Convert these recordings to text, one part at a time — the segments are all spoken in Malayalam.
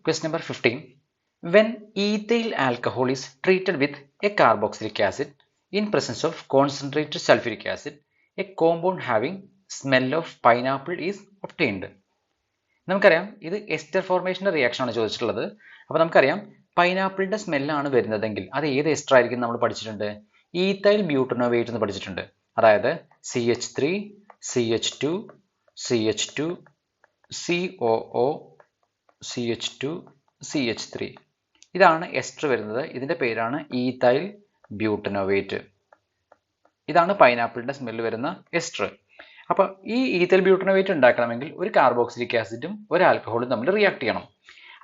Question number 15. When ethyl alcohol is treated with a carboxylic acid in presence of concentrated sulfuric acid, a compound having smell of pineapple is obtained. നമുക്കറിയാം ഇത് എസ്റ്റർ ഫോർമേഷൻ്റെ റിയാക്ഷൻ ആണ് ചോദിച്ചിട്ടുള്ളത്. അപ്പോൾ നമുക്കറിയാം പൈനാപ്പിളിൻ്റെ സ്മെല്ലാണ് വരുന്നതെങ്കിൽ അത് ഏത് എസ്റ്റർ ആയിരിക്കും നമ്മൾ പഠിച്ചിട്ടുണ്ട്? ഈത്തൈൽ ബ്യൂട്ടനോവേറ്റ് എന്ന് പഠിച്ചിട്ടുണ്ട്. അതായത് CH3, CH2, CH2, COO, CH2, CH3. ഇതാണ് എസ്റ്റർ വരുന്നത്. ഇതിൻ്റെ പേരാണ് ഈത്തൈൽ ബ്യൂട്ടനോവേറ്റ്. ഇതാണ് പൈനാപ്പിളിൻ്റെ സ്മെല്ല് വരുന്ന എസ്റ്റർ. അപ്പോൾ ഈ ഈത്തൈൽ ബ്യൂട്ടനോവേറ്റ് ഉണ്ടാക്കണമെങ്കിൽ ഒരു കാർബോക്സിലിക് ആസിഡും ഒരു ആൽക്കഹോളും തമ്മിൽ റിയാക്ട് ചെയ്യണം.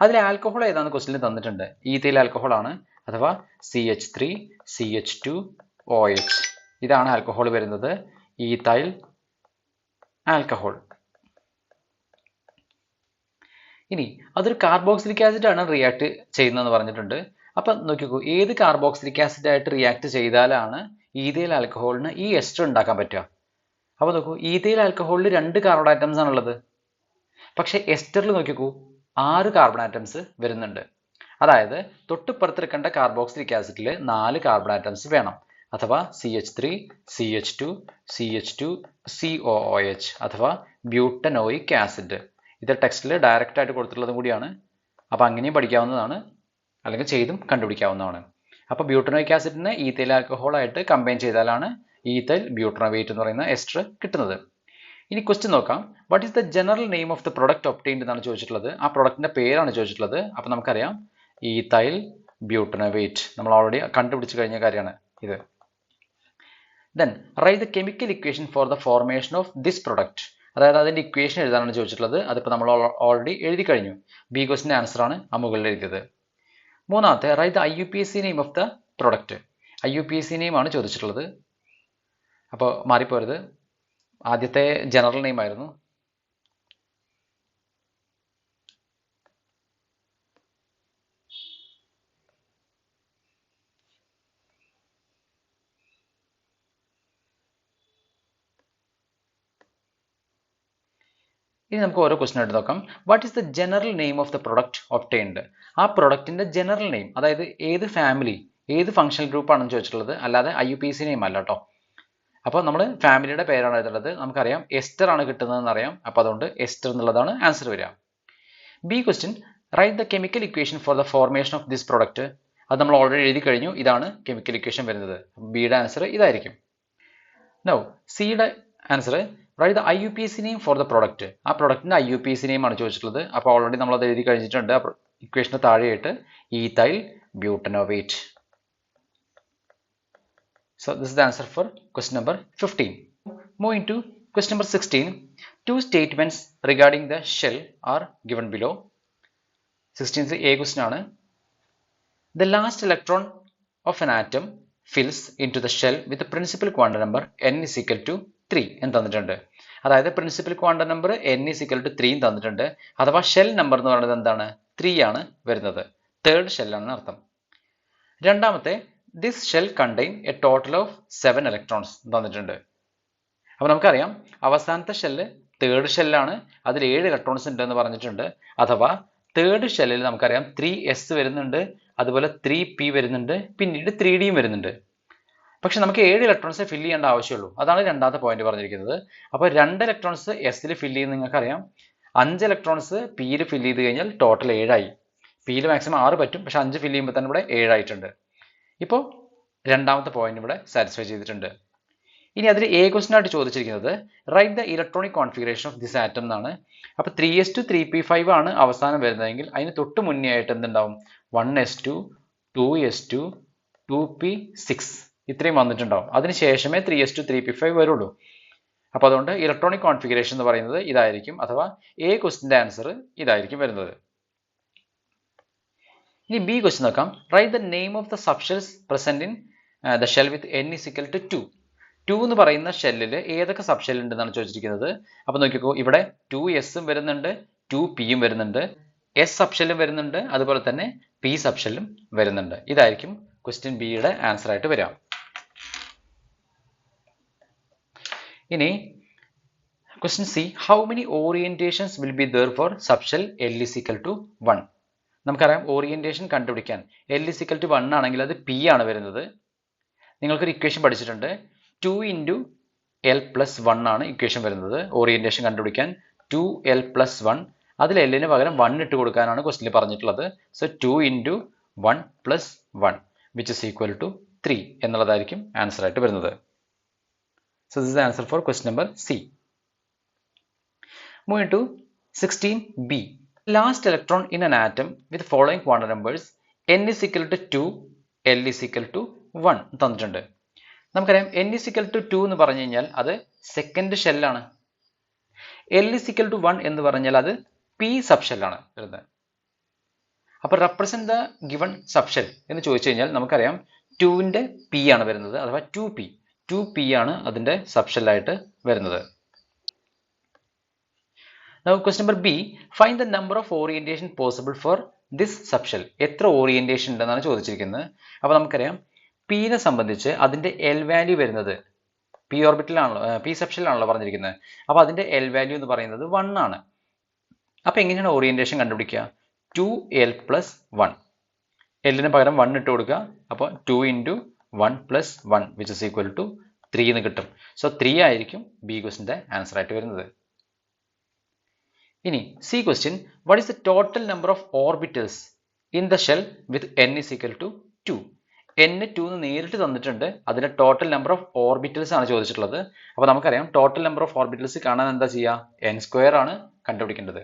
അതിൽ ആൽക്കഹോൾ ഏതാണെന്ന് ക്വസ്റ്റിനിൽ തന്നിട്ടുണ്ട്. ഈത്തൈൽ ആൽക്കഹോൾ ആണ്, അഥവാ CH3, CH2, OH. ഇതാണ് ആൽക്കഹോൾ വരുന്നത്, ഈത്തൈൽ ആൽക്കഹോൾ. ഇനി അതൊരു കാർബോക്സിലിക് ആസിഡ് ആണ് റിയാക്ട് ചെയ്യുന്നതെന്ന് പറഞ്ഞിട്ടുണ്ട്. അപ്പം നോക്കിക്കോ, ഏത് കാർബോക്സിലിക് ആസിഡ് ആയിട്ട് റിയാക്ട് ചെയ്താലാണ് ഈഥൈൽ ആൽക്കഹോളിന് ഈ എസ്റ്റർ ഉണ്ടാക്കാൻ പറ്റുക? അപ്പോൾ നോക്കൂ, ഈഥൈൽ ആൽക്കഹോളിൽ 2 കാർബൺ ആറ്റംസ് ആണുള്ളത്. പക്ഷേ എസ്റ്ററിൽ നോക്കിക്കൂ 6 കാർബൺ ആറ്റംസ് വരുന്നുണ്ട്. അതായത് തൊട്ടുപുറത്തെടുക്കേണ്ട കാർബോക്സിലിക് ആസിഡിൽ 4 കാർബൺ ആറ്റംസ് വേണം, അഥവാ CH3, CH2, CH2, COOH അഥവാ ബ്യൂട്ടനോയിക് ആസിഡ്. ഇത് ടെക്സ്റ്റിൽ ഡയറക്റ്റ് ആയിട്ട് കൊടുത്തിട്ടുള്ളതും കൂടിയാണ്. അപ്പോൾ അങ്ങനെയും പഠിക്കാവുന്നതാണ്, അല്ലെങ്കിൽ ചെയ്തും കണ്ടുപിടിക്കാവുന്നതാണ്. അപ്പോൾ ബ്യൂട്ടനോയിക് ആസിഡിനെ ഈഥൈൽ ആൽക്കഹോളായിട്ട് കമ്പൈൻ ചെയ്താലാണ് ഈഥൈൽ ബ്യൂട്ടനോവേറ്റ് എന്ന് പറയുന്ന എസ്റ്റർ കിട്ടുന്നത്. ഇനി ക്വസ്റ്റ്യൻ നോക്കാം. What is the general name of the product obtained എന്നാണ് ചോദിച്ചിട്ടുള്ളത്. ആ പ്രൊഡക്റ്റിന്റെ പേരാണ് ചോദിച്ചിട്ടുള്ളത്. അപ്പോൾ നമുക്കറിയാം ഈഥൈൽ ബ്യൂട്ടനോവേറ്റ്, നമ്മൾ ഓൾറെഡി കണ്ടുപിടിച്ച് കഴിഞ്ഞ കാര്യമാണ് ഇത്. Then write the chemical equation for the formation of this product. അതായത് അതിൻ്റെ ഇക്വേഷൻ എഴുതാനാണ് ചോദിച്ചിട്ടുള്ളത്. അതിപ്പോൾ നമ്മൾ ഓൾറെഡി എഴുതി കഴിഞ്ഞു. ബി ക്വസ്റ്റിൻ്റെ ആൻസർ ആണ് ആ മുകളിൽ എഴുതിയത്. മൂന്നാമത്തെ write the IUPAC name of the product. IUPAC name ആണ് ചോദിച്ചിട്ടുള്ളത്. അപ്പോൾ മാറിപ്പോരുത്, ആദ്യത്തെ ജനറൽ നെയിം ആയിരുന്നു. ഇനി നമുക്ക് ഓരോ ക്വസ്റ്റൻ ആയിട്ട് നോക്കാം. What is the general name of the product obtained? ആ പ്രൊഡക്റ്റിന്റെ ജനറൽ നെയിം, അതായത് ഏത് ഫാമിലി, ഏത് ഫംഗ്ഷണൽ ഗ്രൂപ്പ് ആണെന്ന് ചോദിച്ചിട്ടുള്ളത്, അല്ലാതെ IUPAC നെയിം അല്ല കേട്ടോ. അപ്പോൾ നമ്മൾ ഫാമിലിയുടെ പേരാണ് എഴുതുന്നത്. നമുക്കറിയാം എസ്റ്റർ ആണ് കിട്ടുന്നതെന്ന് അറിയാം. അപ്പോൾ അതുകൊണ്ട് എസ്റ്റർ എന്നുള്ളതാണ് ആൻസർ വരിക. B question right the chemical equation for the formation of this product. അത് നമ്മൾ ഓൾറെഡി എഴുതി കഴിഞ്ഞു. ഇതാണ് കെമിക്കൽ ഇക്വേഷൻ വരുന്നത്. ബിയുടെ ആൻസർ ഇതായിരിക്കും. നൗ സിയുടെ answer write the IUPAC name for the product. ആ പ്രൊഡക്റ്റിന്റെ IUPAC നെയിം ആണ് ചോദിച്ചിട്ടുള്ളത്. അപ്പോൾ ഓൾറെഡി നമ്മൾ അത് എഴുതി കഴിഞ്ഞിട്ടുണ്ട്. ഇക്വേഷന് താഴെയായിട്ട് ethyl ബ്യൂട്ടനോവേറ്റ്. So this is the answer for question number 15. Moving to question number 16. Two statements regarding the shell are given below. 16th A question ആണ്. The last electron of an atom fills into the shell with the principal quantum number n is equal to 3 എന്ന് തന്നിട്ടുണ്ട്. അതായത് principal quantum number n is equal to 3 തന്നിട്ടുണ്ട്. അഥവാ ഷെൽ നമ്പർ എന്ന് പറയുന്നത് എന്താണ്? 3 ആണ് വരുന്നത്. തേർഡ് ഷെല്ലാണ് അർത്ഥം. രണ്ടാമത്തെ this shell contain A total of 7 electrons തന്നിട്ടുണ്ട്. അപ്പോൾ നമുക്കറിയാം അവസാനത്തെ ഷെല്ല് തേർഡ് ഷെല്ലാണ്, അതിൽ 7 ഇലക്ട്രോൺസ് ഉണ്ട് എന്ന് പറഞ്ഞിട്ടുണ്ട്. അഥവാ തേർഡ് ഷെല്ലിൽ നമുക്കറിയാം 3s വരുന്നുണ്ട്, അതുപോലെ 3p വരുന്നുണ്ട്, പിന്നീട് 3dയും വരുന്നുണ്ട്. പക്ഷെ നമുക്ക് 7 ഇലക്ട്രോൺസ് ഫില്ല് ചെയ്യേണ്ട ആവശ്യമുള്ളൂ. അതാണ് രണ്ടാമത്തെ പോയിന്റ് പറഞ്ഞിരിക്കുന്നത്. അപ്പോൾ 2 ഇലക്ട്രോൺസ് എസിൽ ഫില്ല് ചെയ്യുന്ന നിങ്ങൾക്കറിയാം. 5 ഇലക്ട്രോൺസ് പിയിൽ ഫില്ല് ചെയ്ത് കഴിഞ്ഞാൽ ടോട്ടൽ 7 ആയി. പിയിൽ മാക്സിമം 6 പറ്റും, പക്ഷെ 5 ഫില്ല് ചെയ്യുമ്പോൾ തന്നെ ഇവിടെ 7 ആയിട്ടുണ്ട്. ഇപ്പോൾ രണ്ടാമത്തെ പോയിന്റ് ഇവിടെ സാറ്റിസ്ഫൈ ചെയ്തിട്ടുണ്ട്. ഇനി അതിൽ എ ക്വസ്റ്റൻ ആയിട്ട് ചോദിച്ചിരിക്കുന്നത് write the electronic configuration of this atom എന്നാണ്. അപ്പോൾ 3s2 3p5 ആണ് അവസാനം വരുന്നതെങ്കിൽ അതിന് തൊട്ട് മുന്നേ ആയിട്ട് എന്തുണ്ടാവും? 1s2 2s2 2p6 ഇത്രയും വന്നിട്ടുണ്ടാവും. അതിനുശേഷമേ 3s2 3p5 വരുള്ളൂ. അപ്പോൾ അതുകൊണ്ട് ഇലക്ട്രോണിക് കോൺഫിഗറേഷൻ എന്ന് പറയുന്നത് ഇതായിരിക്കും, അഥവാ എ ക്വസ്റ്റിന്റെ ആൻസർ ഇതായിരിക്കും വരുന്നത്. ഇനി ബി ക്വസ്റ്റ്യൻ നോക്കാം. Write the name of the subshells present in the shell with n is equal to 2. 2 എന്ന് പറയുന്ന ഷെല്ലിൽ ഏതൊക്കെ സബ്ഷെൽ ഉണ്ടെന്നാണ് ചോദിച്ചിരിക്കുന്നത്. അപ്പോൾ നോക്കിക്കോ, ഇവിടെ 2sഉം വരുന്നുണ്ട്, 2pയും വരുന്നുണ്ട്, s സബ്ഷെല്ലും വരുന്നുണ്ട്, അതുപോലെ തന്നെ p സബ്ഷെല്ലും വരുന്നുണ്ട്. ഇതായിരിക്കും ക്വസ്റ്റ്യൻ ബിയുടെ ആൻസർ ആയിട്ട് വരിക. ഇനി question C, how many orientations will be there for subshell L is equal to 1? നമുക്കറിയാം ഓറിയന്റേഷൻ കണ്ടുപിടിക്കാൻ L = 1 ആണെങ്കിൽ അത് P ആണ് വരുന്നത്. നിങ്ങൾക്കൊരു ഇക്വേഷൻ പഠിച്ചിട്ടുണ്ട് 2 × L + 1 ആണ് ഇക്വേഷൻ വരുന്നത് ഓറിയന്റേഷൻ കണ്ടുപിടിക്കാൻ 2L + 1. അതിൽ Lന് പകരം 1 ഇട്ട് കൊടുക്കാനാണ് ക്വസ്റ്റ്യനിൽ പറഞ്ഞിട്ടുള്ളത്. So 2 × 1 + 1 which is equal to 3 എന്നുള്ളതായിരിക്കും ആൻസർ ആയിട്ട് വരുന്നത്. So this is the answer for question number C. Moving to 16B. Last electron in an atom with following quantum numbers n is equal to 2, L is equal to 1 തന്നിട്ടുണ്ട്. നമുക്കറിയാം n is equal to 2 എന്ന് പറഞ്ഞു കഴിഞ്ഞാൽ അത് second ഷെല്ലാണ്. L is equal to 1 എന്ന് പറഞ്ഞാൽ അത് P സബ് ഷെല്ലാണ് വരുന്നത്. അപ്പോൾ represent the given sub shell എന്ന് ചോദിച്ചു കഴിഞ്ഞാൽ നമുക്കറിയാം 2ന്റെ P ആണ് വരുന്നത്, അഥവാ 2P ആണ് അതിന്റെ സബ് ഷെല്ലായിട്ട് വരുന്നത്. Now question number B, find the number of orientation possible for this subshell. എത്ര ഓറിയന്റേഷൻ ഉണ്ടെന്നാണ് ചോദിച്ചിരിക്കുന്നത്. അപ്പോൾ നമുക്കറിയാം P നെ സംബന്ധിച്ച് അതിന്റെ L വാല്യൂ വരുന്നത് P ഓർബിറ്റലാണല്ലോ, P സബ്ഷെല്ലാണല്ലോ പറഞ്ഞിരിക്കുന്നത്. അപ്പോൾ അതിന്റെ L വാല്യൂ എന്ന് പറയുന്നത് 1 ആണ്. അപ്പോൾ എങ്ങനെയാണ് ഓറിയന്റേഷൻ കണ്ടുപിടിക്കുക? 2L + 1. Lന് പകരം 1 ഇട്ട് കൊടുക്കുക. അപ്പോൾ 2 × 1 + 1 which is equal to 3 എന്ന് കിട്ടും. സോ 3 ആയിരിക്കും B ക്വസ്റ്റിന്റെ ആൻസർ ആയിട്ട് വരുന്നത്. ഇനി C question, what is the total number of orbitals in the shell with n is equal to 2? n 2 എന്ന് നേരിട്ട് തന്നിട്ടുണ്ട്, അതിന്റെ ടോട്ടൽ നമ്പർ ഓഫ് ഓർബിറ്റൽസ് ആണ് ചോദിച്ചിട്ടുള്ളത്. അപ്പോൾ നമുക്കറിയാം ടോട്ടൽ നമ്പർ ഓഫ് ഓർബിറ്റൽസ് കാണാൻ എന്താ ചെയ്യുക? n² ആണ് കണ്ടുപിടിക്കേണ്ടത്.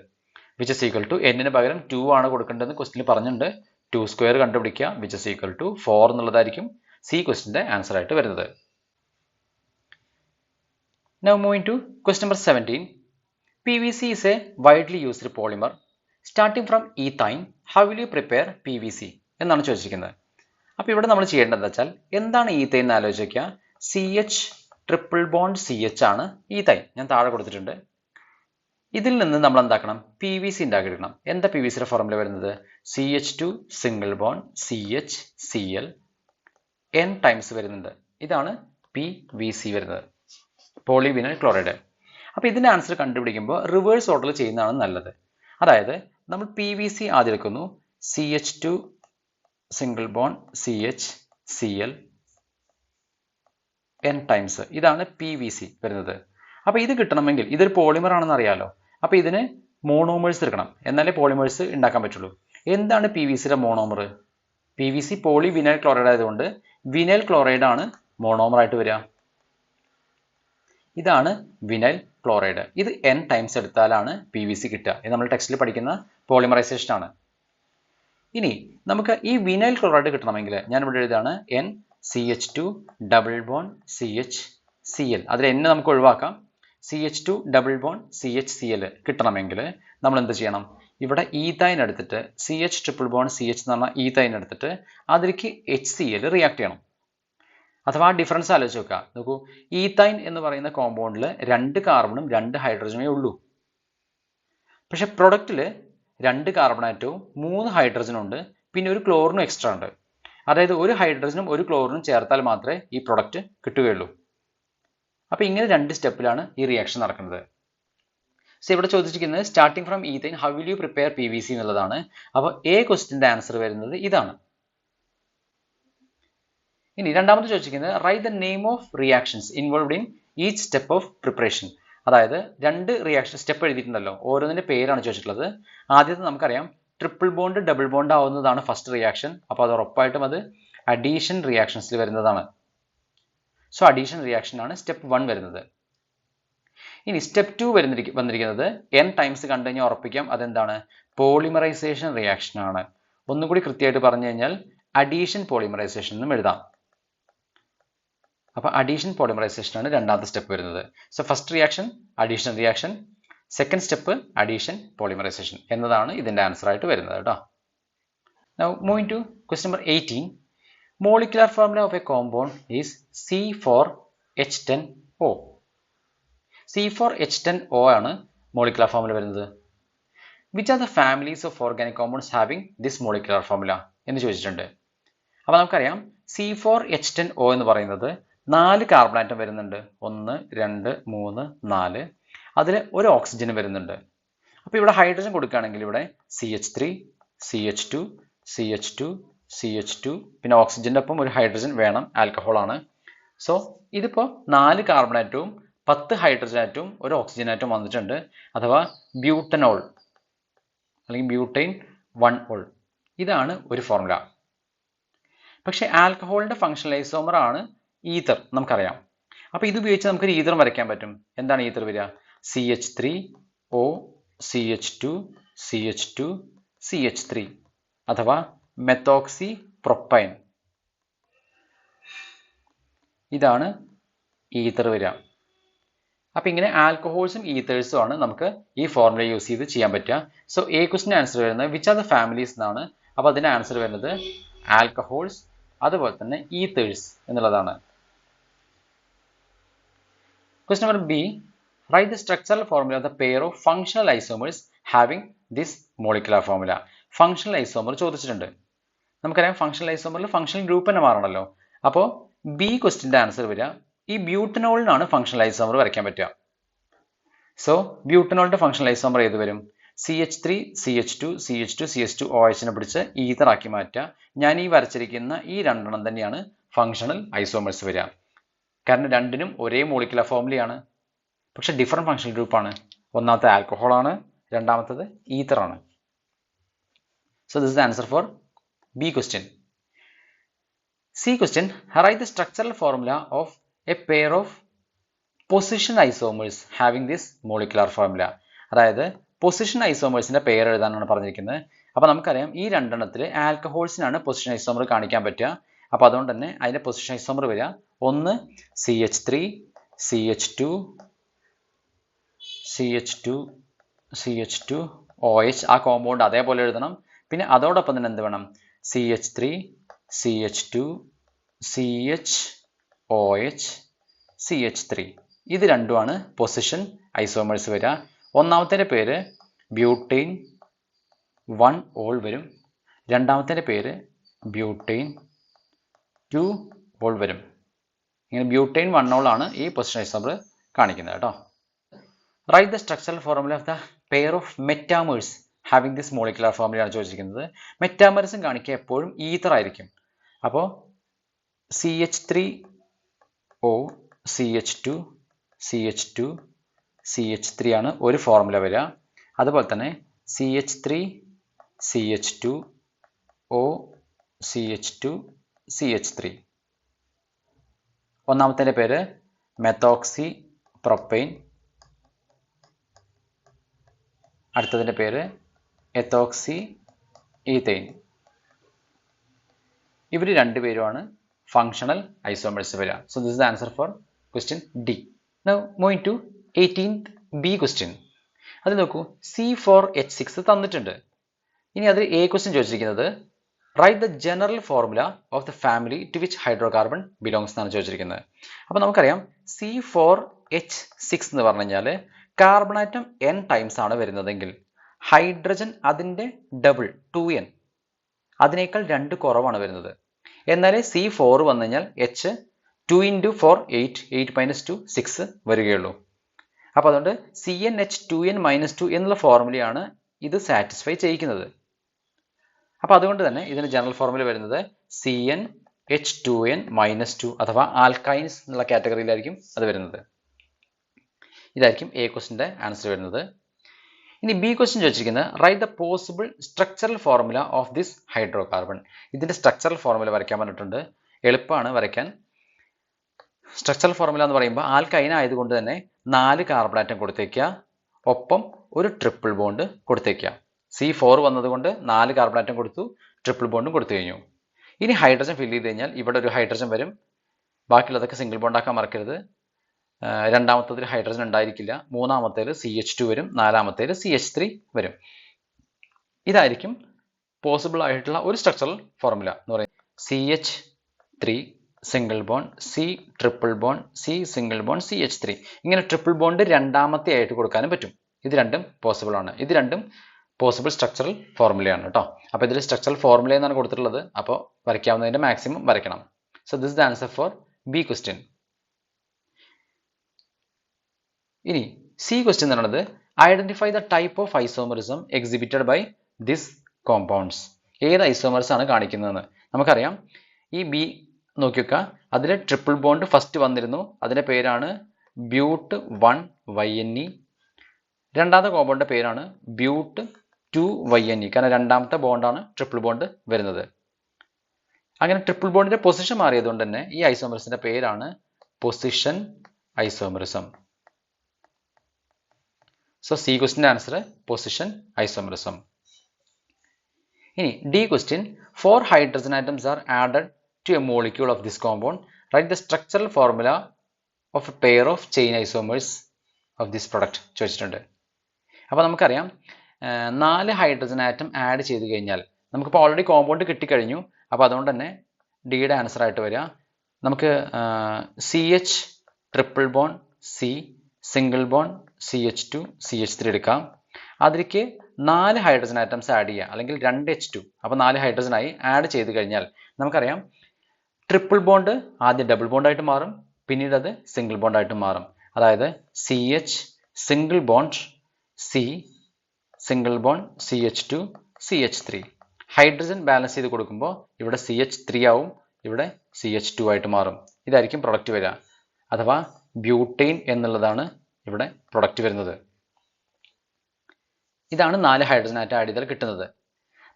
which is equal to n-ന് പകരം 2 ആണ് കൊടുക്കേണ്ടതെന്ന് ക്വസ്റ്റിനിൽ പറഞ്ഞിട്ടുണ്ട്. 2² കണ്ടുപിടിക്കുക which is equal to 4 എന്നുള്ളതായിരിക്കും C ക്വസ്റ്റിന്റെ ആൻസർ ആയിട്ട് വരുന്നത്. Now moving to question number 17. PVC is a widely used polymer. Starting from ethine, how will you prepare PVC? എന്നാണ് ചോദിച്ചിരിക്കുന്നത്. അപ്പോൾ ഇവിടെ നമ്മൾ ചെയ്യേണ്ടത് എന്താ വെച്ചാൽ എന്താണ് ഈത്തൈൻ എന്ന് ആലോചിക്കുക. CH ട്രിപ്പിൾ ബോണ്ട് CH ആണ് ഈത്തൈൻ. ഞാൻ താഴെ കൊടുത്തിട്ടുണ്ട്. ഇതിൽ നിന്ന് നമ്മൾ എന്താക്കണം? PVC ഉണ്ടാക്കിയെടുക്കണം. എന്താ PVCയുടെ ഫോർമുല വരുന്നത്? CH2 single bond CH Cl n times വരുന്നുണ്ട്. ഇതാണ് PVC വരുന്നത്, പോളിവിനൈൽ ക്ലോറൈഡ്. അപ്പോൾ ഇതിന്റെ ആൻസർ കണ്ടുപിടിക്കുമ്പോൾ റിവേഴ്സ് ഓർഡറിൽ ചെയ്യുന്നതാണ് നല്ലത്. അതായത് നമ്മൾ PVC ആദ്യം എടുക്കുന്നു, CH2 single bond CH Cl n times, ഇതാണ് PVC വരുന്നത്. അപ്പോൾ ഇത് കിട്ടണമെങ്കിൽ ഇതൊരു പോളിമർ ആണെന്ന് അറിയാലോ. അപ്പോൾ ഇതിന് മോണോമേഴ്സ് എടുക്കണം, എന്നാലേ പോളിമേഴ്സ് ഉണ്ടാക്കാൻ പറ്റുള്ളൂ. എന്താണ് PVCയുടെ മോണോമർ? PVC പോളിവിനൈൽ ക്ലോറൈഡ് ആയതുകൊണ്ട് വിനൈൽ ക്ലോറൈഡ് ആണ് മോണോമർ ആയിട്ട് വരിക. ഇതാണ് വിനൈൽ ക്ലോറൈഡ്. ഇത് n ടൈംസ് എടുത്താലാണ് PVC കിട്ടുക. ഇത് നമ്മൾ ടെക്സ്റ്റിൽ പഠിക്കുന്ന പോളിമറൈസേഷൻ ആണ്. ഇനി നമുക്ക് ഈ വിനൈൽ ക്ലോറൈഡ് കിട്ടണമെങ്കിൽ ഞാൻ ഇവിടെ എഴുതാണ് NCH2 double bond CH Cl. അതിൽ n നമുക്ക് ഒഴിവാക്കാം. CH2 double bond CH Cl കിട്ടണമെങ്കിൽ നമ്മൾ എന്ത് ചെയ്യണം? ഇവിടെ ഈത്തൈൻ എടുത്തിട്ട് CH ട്രിപ്പിൾ ബോണ്ട് CH എന്ന് പറഞ്ഞാൽ ഈത്തൈൻ എടുത്തിട്ട് അതിലേക്ക് HCl റിയാക്ട് ചെയ്യണം. അഥവാ ഡിഫറൻസ് ആലോചിച്ച് നോക്കുക. നോക്കൂ, ഈത്തൈൻ എന്ന് പറയുന്ന കോമ്പൗണ്ടിൽ 2 കാർബണും 2 ഹൈഡ്രജനേ ഉള്ളൂ. പക്ഷെ പ്രൊഡക്റ്റിൽ 2 കാർബൺ ആറ്റവും 3 ഹൈഡ്രജനും ഉണ്ട്, പിന്നെ ഒരു ക്ലോറിനും എക്സ്ട്രാ ഉണ്ട്. അതായത് ഒരു ഹൈഡ്രജനും ഒരു ക്ലോറിനും ചേർത്താൽ മാത്രമേ ഈ പ്രൊഡക്റ്റ് കിട്ടുകയുള്ളൂ. അപ്പോൾ ഇങ്ങനെ 2 സ്റ്റെപ്പിലാണ് ഈ റിയാക്ഷൻ നടക്കുന്നത്. സോ ഇവിടെ ചോദിച്ചിരിക്കുന്നത് starting from ethane how will you prepare PVC എന്നുള്ളതാണ്. അപ്പോൾ A ക്വസ്റ്റിന്റെ ആൻസർ വരുന്നത് ഇതാണ്. ഇനി രണ്ടാമത് ചോദിച്ചിരിക്കുന്നത് write the name of reactions involved in each step of preparation. അതായത് 2 റിയാക്ഷൻ സ്റ്റെപ്പ് എഴുതിയിട്ടുണ്ടല്ലോ, ഓരോന്നിന്റെ പേരാണ് ചോദിച്ചിട്ടുള്ളത്. ആദ്യത്തെ നമുക്കറിയാം ട്രിപ്പിൾ ബോണ്ട് ഡബിൾ ബോണ്ട് ആവുന്നതാണ് ഫസ്റ്റ് റിയാക്ഷൻ. അപ്പോൾ അത് ഉറപ്പായിട്ടും അത് അഡീഷൻ റിയാക്ഷൻസിൽ വരുന്നതാണ്. സോ അഡീഷൻ റിയാക്ഷൻ ആണ് സ്റ്റെപ്പ് 1 വരുന്നത്. ഇനി സ്റ്റെപ്പ് 2 വന്നിരിക്കുന്നത് n ടൈംസ് കണ്ടു കഴിഞ്ഞാൽ ഉറപ്പിക്കാം അതെന്താണ്? പോളിമറൈസേഷൻ റിയാക്ഷൻ ആണ്. ഒന്നുകൂടി കൃത്യമായിട്ട് പറഞ്ഞു കഴിഞ്ഞാൽ അഡീഷൻ പോളിമറൈസേഷൻ എന്നും എഴുതാം. അപ്പോൾ അഡീഷൻ പോളിമറൈസേഷൻ ആണ് രണ്ടാമത്തെ സ്റ്റെപ്പ് വരുന്നത്. So first reaction addition reaction, second step addition polymerisation എന്നതാണ് ഇതിന്റെ ആൻസർ ആയിട്ട് വരുന്നത് കേട്ടോ. Now moving to question number 18. Molecular formula of a compound is C4H10O. C4H10O ആണ് molecular formula വരുന്നത്. Which are the families of organic compounds having this molecular formula എന്ന് ചോദിച്ചിട്ടുണ്ട്. അപ്പോൾ നമുക്കറിയാം C4H10O എന്ന് പറയുന്നത് 4 കാർബൺ ആറ്റം വരുന്നുണ്ട്. 1 2 3 4. അതിൽ ഒരു ഓക്സിജൻ വരുന്നുണ്ട്. അപ്പോൾ ഇവിടെ ഹൈഡ്രജൻ കൊടുക്കുകയാണെങ്കിൽ ഇവിടെ CH3 CH2 CH2 CH2 പിന്നെ ഓക്സിജന്റെ ഒപ്പം ഒരു ഹൈഡ്രജൻ വേണം, ആൽക്കഹോൾ ആണ്. സോ ഇതിപ്പോൾ 4 കാർബൺ ആറ്റവും 10 ഹൈഡ്രജൻ ആറ്റവും ഒരു ഓക്സിജൻ ആറ്റവും വന്നിട്ടുണ്ട്, അഥവാ ബ്യൂട്ടനോൾ അല്ലെങ്കിൽ ബ്യൂട്ടൈൻ 1 ol. ഇതാണ് ഒരു ഫോർമുല. പക്ഷേ ആൽക്കഹോളിന്റെ ഫങ്ഷണൽ ഐസോമർ ആണ് ഈതർ, നമുക്കറിയാം. അപ്പോൾ ഇത് ഉപയോഗിച്ച് നമുക്കൊരു ഈതറും വരയ്ക്കാൻ പറ്റും. എന്താണ് ഈതർ വരിക? CH3O CH2 CH2 CH3 അഥവാ മെത്തോക്സി പ്രൊപ്പൈൻ. ഇതാണ് ഈതർ വരിക. അപ്പം ഇങ്ങനെ ആൽക്കഹോൾസും ഈതേഴ്സും ആണ് നമുക്ക് ഈ ഫോർമുല യൂസ് ചെയ്ത് ചെയ്യാൻ പറ്റുക. സോ എ ക്വസ്റ്റിൻ്റെ ആൻസർ വരുന്നത് വിച്ച് ആർ ദ ഫാമിലീസ് എന്നാണ്. അപ്പോൾ അതിൻ്റെ ആൻസർ വരുന്നത് ആൽക്കഹോൾസ് അതുപോലെ തന്നെ ഈതേഴ്സ് എന്നുള്ളതാണ്. Question number B. Write the structural formula of the pair of functional isomers having this molecular formula. Functional isomer ചോദിച്ചിട്ടുണ്ട്. നമുക്കറിയാം ഫങ്ഷണൽ ഐസോമറിൽ ഫങ്ഷണൽ ഗ്രൂപ്പ് തന്നെ മാറണമല്ലോ. അപ്പോൾ ബി ക്വസ്റ്റിൻ്റെ ആൻസർ വരിക ഈ ബ്യൂട്ടനോളിനാണ് ഫങ്ഷണൽ ഐസോമർ വരയ്ക്കാൻ പറ്റുക. സോ ബ്യൂട്ടനോളിൻ്റെ ഫങ്ഷണൽ ഐസോമർ ഏത് വരും? CH3 CH2 CH2 CH2 OHനെ പിടിച്ച് ഈതറാക്കി മാറ്റുക. ഞാൻ ഈ വരച്ചിരിക്കുന്ന ഈ രണ്ടെണ്ണം തന്നെയാണ് ഫങ്ഷണൽ ഐസോമേഴ്സ് വരിക. കാരണം രണ്ടിനും ഒരേ മോളിക്കുലർ ഫോർമുലയാണ്, പക്ഷെ ഡിഫറെൻറ്റ് ഫങ്ഷണൽ ഗ്രൂപ്പാണ്. ഒന്നാമത്തെ ആൽക്കഹോൾ ആണ്, രണ്ടാമത്തത് ഈതർ ആണ്. So this is the answer for B question. C question. Right the structural formula of a pair of position isomers having this molecular formula. അതായത് പൊസിഷൻ ഐസോമേഴ്സിന്റെ പേര് എഴുതാനാണ് പറഞ്ഞിരിക്കുന്നത്. അപ്പോൾ നമുക്കറിയാം ഈ രണ്ടെണ്ണത്തിൽ ആൽക്കഹോൾസിനാണ് പൊസിഷൻ ഐസോമർ കാണിക്കാൻ പറ്റുക. അപ്പോൾ അതുകൊണ്ട് തന്നെ അതിൻ്റെ പൊസിഷൻ ഐസോമർ വരിക ഒന്ന് CH3 CH2 CH2 CH2 OH. ആ കോമ്പൗണ്ട് അതേപോലെ എഴുതണം. പിന്നെ അതോടൊപ്പം തന്നെ എന്ത് വേണം? CH3 CH2 CHOH CH3. ഇത് രണ്ടുമാണ് പൊസിഷൻ ഐസോമേഴ്സ് വരിക. ഒന്നാമത്തെ പേര് ബ്യൂട്ടൈൻ 1 ol വരും, രണ്ടാമത്തെ പേര് ബ്യൂട്ടൈൻ 2 ol വരും. ഇങ്ങനെ ബ്യൂട്ടൈൻ 1 ol ആണ് ഈ പൊസിഷൻ ഐസോമർ കാണിക്കുന്നത് കേട്ടോ. Write the structural formula of the pair of metamers having this molecular ഫോർമുലയാണ് ചോദിച്ചിരിക്കുന്നത്. മെറ്റാമേഴ്സും കാണിക്കുക എപ്പോഴും ഈതർ ആയിരിക്കും. അപ്പോൾ CH3O CH2 CH2 CH3 ആണ് ഒരു ഫോർമുല വരിക. അതുപോലെ തന്നെ CH3 CH2O CH2 CH3. ഒന്നാമത്തെ പേര് മെത്തോക്സി പ്രൊപ്പൈൻ, അടുത്തതിൻ്റെ പേര് എത്തോക്സി ഈതൈൻ. ഇവർ രണ്ടുപേരുമാണ് ഫങ്ഷണൽ ഐസോമേഴ്സ് വരിക. So this is the answer for question D. Now moving to 18th B question. അത് നോക്കൂ, C4H6 തന്നിട്ടുണ്ട്. ഇനി അതിൽ എ ക്വസ്റ്റ്യൻ ചോദിച്ചിരിക്കുന്നത് write the general formula of the family to which hydrocarbon belongs എന്നാണ് ചോദിച്ചിരിക്കുന്നത്. അപ്പോൾ നമുക്കറിയാം C4H6 എന്ന് പറഞ്ഞു കഴിഞ്ഞാൽ കാർബൺ ആറ്റം n ടൈംസ് ആണ് വരുന്നതെങ്കിൽ ഹൈഡ്രജൻ അതിൻ്റെ ഡബിൾ 2n അതിനേക്കാൾ 2 കുറവാണ് വരുന്നത്. എന്നാൽ C4 വന്നു കഴിഞ്ഞാൽ H 2 × 4 8 8 - 2 6 വരികയുള്ളൂ. അപ്പോൾ അതുകൊണ്ട് CnH2n - 2 എന്നുള്ള ഫോർമുലയാണ് ഇത് സാറ്റിസ്ഫൈ ചെയ്യിക്കുന്നത്. അപ്പോൾ അതുകൊണ്ട് തന്നെ ഇതിന് ജനറൽ ഫോർമുല വരുന്നത് CnH2n - 2 അഥവാ ആൽക്കൈൻസ് എന്നുള്ള കാറ്റഗറിയിലായിരിക്കും അത് വരുന്നത്. ഇതായിരിക്കും എ ക്വസ്റ്റിൻ്റെ ആൻസർ വരുന്നത്. ഇനി ബി ക്വസ്റ്റ്യൻ ചോദിച്ചിരിക്കുന്നത് write the possible structural formula of this hydrocarbon. ഇതിൻ്റെ സ്ട്രക്ചറൽ ഫോർമുല വരയ്ക്കാൻ പറഞ്ഞിട്ടുണ്ട്. എളുപ്പമാണ് വരയ്ക്കാൻ. സ്ട്രക്ചറൽ ഫോർമുല എന്ന് പറയുമ്പോൾ ആൽക്കൈൻ ആയതുകൊണ്ട് തന്നെ 4 കാർബൺ ആറ്റം കൊടുത്തേക്കുക, ഒപ്പം ഒരു ട്രിപ്പിൾ ബോണ്ട് കൊടുത്തേക്കുക. C4 വന്നതുകൊണ്ട് 4 കാർബൺ ആറ്റം കൊടുത്തു, ട്രിപ്പിൾ ബോണ്ടും കൊടുത്തു കഴിഞ്ഞു. ഇനി ഹൈഡ്രജൻ ഫില്ല് ചെയ്ത് കഴിഞ്ഞാൽ ഇവിടെ ഒരു ഹൈഡ്രജൻ വരും. ബാക്കിയുള്ളതൊക്കെ സിംഗിൾ ബോണ്ടാക്കാൻ മറക്കരുത്. രണ്ടാമത്തേതിൽ ഹൈഡ്രജൻ ഉണ്ടായിരിക്കില്ല. മൂന്നാമത്തേൽ CH2 വരും, നാലാമത്തേൽ CH3 വരും. ഇതായിരിക്കും പോസിബിൾ ആയിട്ടുള്ള ഒരു സ്ട്രക്ചറൽ ഫോർമുല എന്ന് പറയുന്നത്. CH3 single bond, C triple bond, C single bond, CH3. ഇങ്ങനെ ട്രിപ്പിൾ ബോണ്ട് രണ്ടാമത്തെ ആയിട്ട് കൊടുക്കാനും പറ്റും. ഇത് രണ്ടും പോസിബിൾ ആണ്. ഇത് രണ്ടും പോസിബിൾ സ്ട്രക്ചറൽ ഫോർമുലയാണ് കേട്ടോ. അപ്പോൾ ഇതിൽ സ്ട്രക്ചറൽ ഫോർമുല എന്നാണ് കൊടുത്തിട്ടുള്ളത്. അപ്പോൾ വരയ്ക്കാവുന്നതിൻ്റെ മാക്സിമം വരയ്ക്കണം. So this is the answer for B question. ഇനി സി ക്വസ്റ്റ്യൻ എന്ന് പറയുന്നത് identify the type of isomerism exhibited by this compounds. ഏത് ഐസോമേഴ്സ് ആണ് കാണിക്കുന്നതെന്ന് നമുക്കറിയാം. ഈ ബി നോക്കി വെക്കുക, അതിൽ ട്രിപ്പിൾ ബോണ്ട് ഫസ്റ്റ് വന്നിരുന്നു, അതിൻ്റെ പേരാണ് ബ്യൂട്ട് 1YNE. രണ്ടാമത്തെ കോമ്പൗണ്ടിൻ്റെ പേരാണ് ബ്യൂട്ട് 2YNE, കാരണം രണ്ടാമത്തെ ബോണ്ടാണ് ട്രിപ്പിൾ ബോണ്ട് വരുന്നത്. അങ്ങനെ ട്രിപ്പിൾ ബോണ്ടിന്റെ പൊസിഷൻ മാറിയതുകൊണ്ട് തന്നെ ഈ ഐസോമറിസത്തിന്റെ പേരാണ് പൊസിഷൻ ഐസോമറിസം. സോ സി ക്വസ്റ്റിന്റെ ആൻസർ പൊസിഷൻ ഐസോമറിസം. ഇനി D question, 4 hydrogen atoms are added to a molecule of this compound, write the structural formula of a pair of chain isomers of this product ചോദിച്ചിട്ടുണ്ട്. അപ്പോൾ നമുക്കറിയാം 4 ഹൈഡ്രജൻ ആറ്റം ആഡ് ചെയ്ത് കഴിഞ്ഞാൽ നമുക്കിപ്പോൾ ഓൾറെഡി കോമ്പൗണ്ട് കിട്ടിക്കഴിഞ്ഞു. അപ്പോൾ അതുകൊണ്ട് തന്നെ ഡിയുടെ ആൻസർ ആയിട്ട് വരിക നമുക്ക് CH triple bond C single bond CH2 CH3 എടുക്കാം. അതിലേക്ക് 4 ഹൈഡ്രജൻ ആറ്റംസ് ആഡ് ചെയ്യുക, അല്ലെങ്കിൽ 2 H2. അപ്പോൾ 4 ഹൈഡ്രജനായി ആഡ് ചെയ്ത് കഴിഞ്ഞാൽ നമുക്കറിയാം ട്രിപ്പിൾ ബോണ്ട് ആദ്യം ഡബിൾ ബോണ്ടായിട്ട് മാറും, പിന്നീട് അത് സിംഗിൾ ബോണ്ടായിട്ട് മാറും. അതായത് CH single bond C single bond CH2 CH3. Hydrogen balance ചെയ്ത് കൊടുക്കുമ്പോൾ ഇവിടെ CH3 ആവും, ഇവിടെ CH2 ആയിട്ട് മാറും. ഇതായിരിക്കും പ്രൊഡക്റ്റ് വരിക, അഥവാ ബ്യൂട്ടൈൻ എന്നുള്ളതാണ് ഇവിടെ പ്രൊഡക്റ്റ് വരുന്നത്. ഇതാണ് 4 ഹൈഡ്രജൻ ആറ്റം ആഡ് ചെയ്താൽ കിട്ടുന്നത്.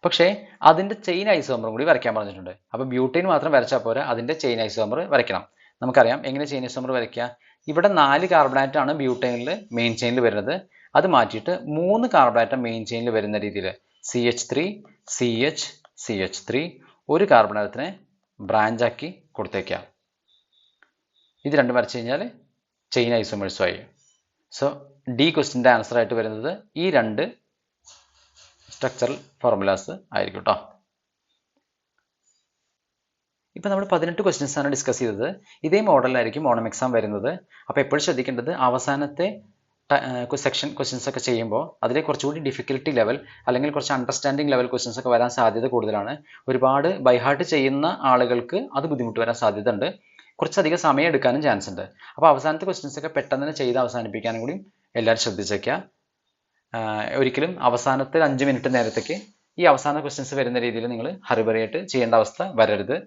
പക്ഷേ അതിൻ്റെ ചെയിൻ ഐസോമറും കൂടി വരയ്ക്കാൻ പറഞ്ഞിട്ടുണ്ട്. അപ്പോൾ ബ്യൂട്ടൈൻ മാത്രം വരച്ചാൽ പോരാ, അതിൻ്റെ ചെയിൻ ഐസോമർ വരയ്ക്കണം. നമുക്കറിയാം എങ്ങനെ ചെയിൻ ഐസോമർ വരയ്ക്കുക. ഇവിടെ 4 കാർബണാറ്റാണ് ബ്യൂട്ടൈനിൽ മെയിൻ ചെയിനിൽ വരുന്നത്. അത് മാറ്റിയിട്ട് 3 കാർബണാറ്റം മെയിൻ ചെയിനിൽ വരുന്ന രീതിയിൽ CH3 CH CH3 ഒരു കാർബണാറ്റത്തിനെ ബ്രാഞ്ചാക്കി കൊടുത്തേക്കാം. ഇത് രണ്ടും വരച്ചു കഴിഞ്ഞാൽ ചെയിൻ ഐസോമേഴ്സുമായി. സോ ഡി ക്വസ്റ്റിൻ്റെ ആൻസർ ആയിട്ട് വരുന്നത് ഈ 2 സ്ട്രക്ചറൽ ഫോർമുലാസ് ആയിരിക്കും കേട്ടോ. ഇപ്പം നമ്മൾ 18 ക്വസ്റ്റ്യൻസ് ആണ് ഡിസ്കസ് ചെയ്തത്. ഇതേ മോഡലായിരിക്കും ഓണം എക്സാം വരുന്നത്. അപ്പോൾ എപ്പോഴും ശ്രദ്ധിക്കേണ്ടത് അവസാനത്തെ സെക്ഷൻ ക്വസ്റ്റ്യൻസ് ഒക്കെ ചെയ്യുമ്പോൾ അതിലെ കുറച്ചുകൂടി ഡിഫിക്കൽട്ടി ലെവൽ അല്ലെങ്കിൽ കുറച്ച് അണ്ടർസ്റ്റാൻഡിങ് ലെവൽ ക്വസ്റ്റ്യൻസ് ഒക്കെ വരാൻ സാധ്യത കൂടുതലാണ്. ഒരുപാട് ബൈഹാർട്ട് ചെയ്യുന്ന ആളുകൾക്ക് അത് ബുദ്ധിമുട്ട് വരാൻ സാധ്യത ഉണ്ട്. കുറച്ചധികം സമയം എടുക്കാനും ചാൻസ് ഉണ്ട്. അപ്പോൾ അവസാനത്തെ ക്വസ്റ്റ്യൻസ് ഒക്കെ പെട്ടെന്ന് തന്നെ ചെയ്ത് അവസാനിപ്പിക്കാനും കൂടി എല്ലാവരും ശ്രദ്ധിച്ചേക്കുക. ഒരിക്കലും അവസാനത്തെ 5 മിനിറ്റ് നേരത്തേക്ക് ഈ അവസാന ക്വസ്റ്റ്യൻസ് വരുന്ന രീതിയിൽ നിങ്ങൾ ഹറിബറിയായിട്ട് ചെയ്യേണ്ട അവസ്ഥ വരരുത്.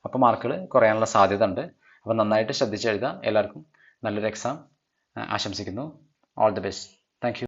അപ്പോൾ മാർക്കുകൾ കുറയാനുള്ള സാധ്യത ഉണ്ട്. അപ്പോൾ നന്നായിട്ട് ശ്രദ്ധിച്ചെഴുതുക. എല്ലാവർക്കും നല്ലൊരു എക്സാം ആശംസിക്കുന്നു. All the best.